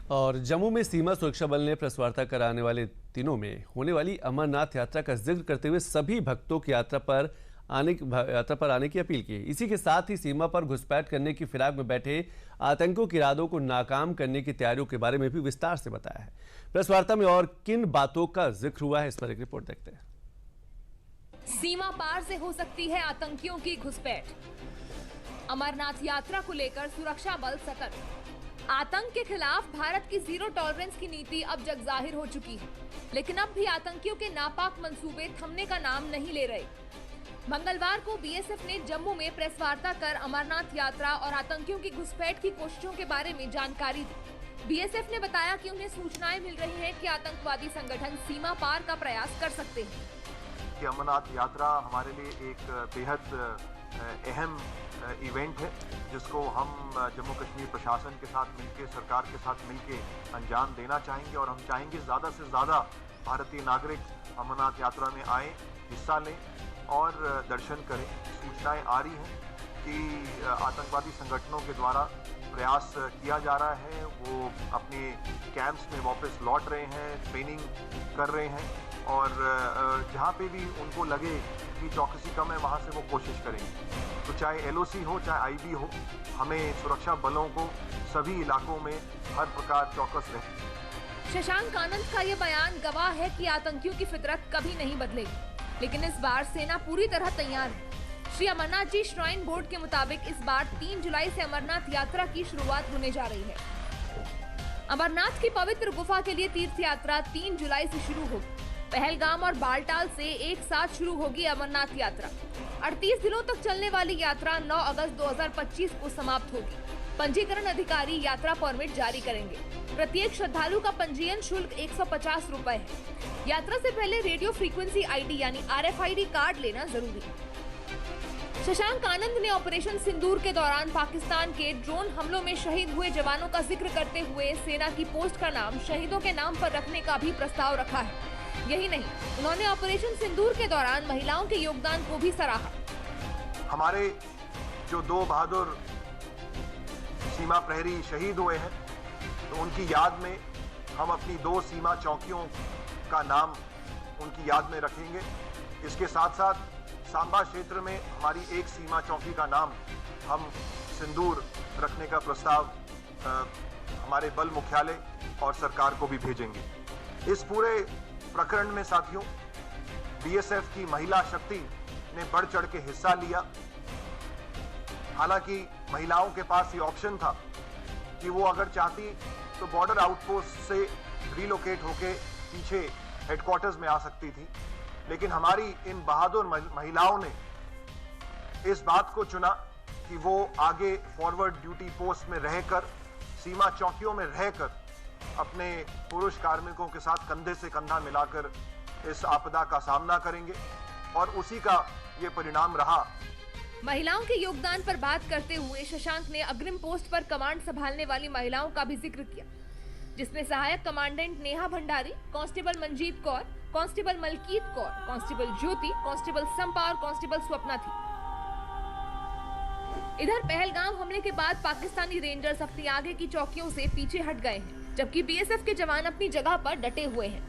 और जम्मू में सीमा सुरक्षा बल ने प्रेस वार्ता कराने वाले दिनों में होने वाली अमरनाथ यात्रा का जिक्र करते हुए सभी भक्तों की यात्रा पर आने की अपील की। इसी के साथ ही सीमा पर घुसपैठ करने की फिराक में बैठे आतंकियों के इरादों को नाकाम करने की तैयारियों के बारे में भी विस्तार से बताया है। प्रेस वार्ता में और किन बातों का जिक्र हुआ है, इस पर एक रिपोर्ट देखते हैं। सीमा पार से हो सकती है आतंकियों की घुसपैठ। अमरनाथ यात्रा को लेकर सुरक्षा बल सतर्क। आतंक के खिलाफ भारत की जीरो टॉलरेंस की नीति अब जग जाहिर हो चुकी है, लेकिन अब भी आतंकियों के नापाक मंसूबे थमने का नाम नहीं ले रहे। मंगलवार को बीएसएफ ने जम्मू में प्रेस वार्ता कर अमरनाथ यात्रा और आतंकियों की घुसपैठ की कोशिशों के बारे में जानकारी दी। बीएसएफ ने बताया कि उन्हें सूचनाएं मिल रही हैं कि आतंकवादी संगठन सीमा पार का प्रयास कर सकते हैं। कि अमरनाथ यात्रा हमारे लिए एक बेहद अहम इवेंट है, जिसको हम जम्मू कश्मीर प्रशासन के साथ मिलकर, सरकार के साथ मिलकर अंजाम देना चाहेंगे। और हम चाहेंगे ज़्यादा से ज़्यादा भारतीय नागरिक अमरनाथ यात्रा में आएँ, हिस्सा लें और दर्शन करें। सूचनाएं आ रही हैं कि आतंकवादी संगठनों के द्वारा प्रयास किया जा रहा है, वो अपने कैंप्स में वापस लौट रहे हैं, ट्रेनिंग कर रहे हैं और जहाँ पे भी उनको लगे कि चौकसी कम है वहाँ से वो कोशिश करेंगे। तो चाहे एलओसी हो चाहे आईबी हो, हमें सुरक्षा बलों को सभी इलाकों में हर प्रकार चौकस रहे। शशांक आनंद का ये बयान गवाह है कि आतंकियों की फितरत कभी नहीं बदलेगी, लेकिन इस बार सेना पूरी तरह तैयार है। श्री अमरनाथ जी श्राइन बोर्ड के मुताबिक इस बार 3 जुलाई से अमरनाथ यात्रा की शुरुआत होने जा रही है। अमरनाथ की पवित्र गुफा के लिए तीर्थ यात्रा 3 जुलाई से शुरू होगी। पहलगाम और बालटाल से एक साथ शुरू होगी अमरनाथ यात्रा। 38 दिनों तक चलने वाली यात्रा 9 अगस्त 2025 को समाप्त होगी। पंजीकरण अधिकारी यात्रा परमिट जारी करेंगे। प्रत्येक श्रद्धालु का पंजीयन शुल्क 150 रुपए है। यात्रा से पहले रेडियो फ्रीक्वेंसी आईडी यानी RFID कार्ड लेना जरूरी है। शशांक आनंद ने ऑपरेशन सिंदूर के दौरान पाकिस्तान के ड्रोन हमलों में शहीद हुए जवानों का जिक्र करते हुए सेना की पोस्ट का नाम शहीदों के नाम पर रखने का भी प्रस्ताव रखा है। यही नहीं, उन्होंने ऑपरेशन सिंदूर के दौरान महिलाओं के योगदान को भी सराहा। हमारे जो 2 बहादुर सीमा प्रहरी शहीद हुए हैं, तो उनकी याद में हम अपनी 2 सीमा चौकियों का नाम उनकी याद में रखेंगे। इसके साथ साथ सांबा क्षेत्र में हमारी एक सीमा चौकी का नाम हम सिंदूर रखने का प्रस्ताव हमारे बल मुख्यालय और सरकार को भी भेजेंगे। इस पूरे प्रकरण में साथियों, बीएसएफ की महिला शक्ति ने बढ़ चढ़ के हिस्सा लिया। हालांकि महिलाओं के पास ये ऑप्शन था कि वो अगर चाहती तो बॉर्डर आउटपोस्ट से रिलोकेट होके पीछे हेडक्वार्टर्स में आ सकती थी, लेकिन हमारी इन बहादुर महिलाओं ने इस बात को चुना कि वो आगे फॉरवर्ड ड्यूटी पोस्ट में रहकर, सीमा चौकियों में रहकर अपने पुरुष कार्मिकों के साथ कंधे से कंधा मिलाकर इस आपदा का सामना करेंगे और उसी का ये परिणाम रहा। महिलाओं के योगदान पर बात करते हुए शशांक ने अग्रिम पोस्ट पर कमांड संभालने वाली महिलाओं का भी जिक्र किया, जिसमें सहायक commandant Neha Bhandari, constable Manjeet Kaur, constable Malkeet Kaur, constable Jyoti, constable Sampa और कांस्टेबल स्वप्ना थी। इधर पहलगाम हमले के बाद पाकिस्तानी रेंजर्स अपनी आगे की चौकियों से पीछे हट गए हैं, जबकि बीएसएफ के जवान अपनी जगह पर डटे हुए हैं।